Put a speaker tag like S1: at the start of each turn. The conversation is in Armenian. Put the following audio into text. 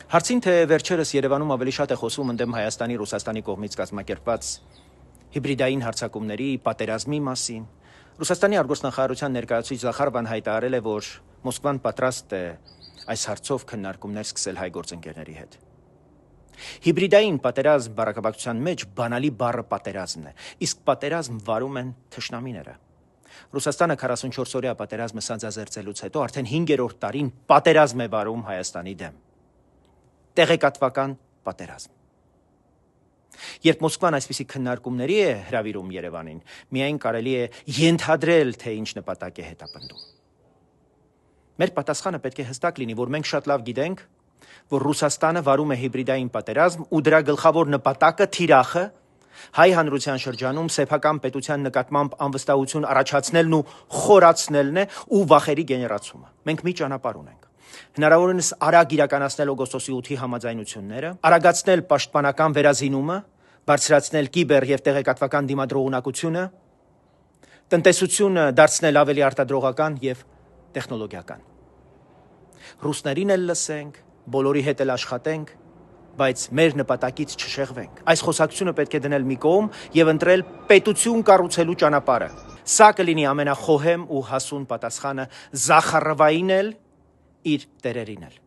S1: Հարցին թե վերջերս Երևանում ավելի շատ է խոսում ընդդեմ Հայաստանի Ռուսաստանի կողմից կազմակերպված հիբրիդային հարձակումների, պատերազմի մասին, Ռուսաստանի արտգործնախարարության ներկայացուցիչ Զախարովան հայտարարել է, որ Մոսկվան պատրաստ է այս հարցով քննարկումներ սկսել հայ գործընկերների հետ։ Հիբրիդային պատերազմ բառակապակցության մեջ բանալի բառը պատերազմն է, իսկ պատերազմ վարում են թշնամիները։ Ռուսաստանը 44-օրյա պատերազմը սանձազերծելուց հետո արդեն 5-րդ տարին պատերազմ է վարում Հայաստանի դեմ։ Տեղեկատվական պատերազմ։ Երբ Մոսկվան այսպիսի քննարկումների է հրավիրում Երևանին, միայն կարելի է ենթադրել, թե ինչ նպատակ է հետապնդում։ Մեր պատասխանը պետք է հստակ լինի, որ մենք շատ լավ գիտենք, որ Ռուսաստանը վարում է հիբրիդային պատերազմ ու դրա գլխավոր նպատակը, թիրախը հայ հանրության շրջանում սեփական պետության նկատմամբ անվստահություն առաջացնելն ու խորացնելն է ու վախերի գեներացումը։ Մենք մի ճանապարհ ունենք։ Հնարավորինս արագ իրականացնել օգոստոսի 8-ի համաձայնությունները, արագացնել պաշտպանական վերազինումը, բարձրացնել կիբեր եւ տեղեկատվական դիմադրողունակությունը, տնտեսությունը դարձնել ավելի արտադրողական եւ տեխնոլոգիական։ Ռուսներին էլ լսենք, բոլորի հետ էլ աշխատենք, բայց մեր նպատակից չշեղվենք։ Այս խոսակցությունը պետք է դնել մի կողմ եւ ընտրել պետություն կառուցելու ճանապարհը։ Սա կլինի ամենախոհեմ ու հասուն պատասխանը Զախարովային էլ իր տերերին էլ։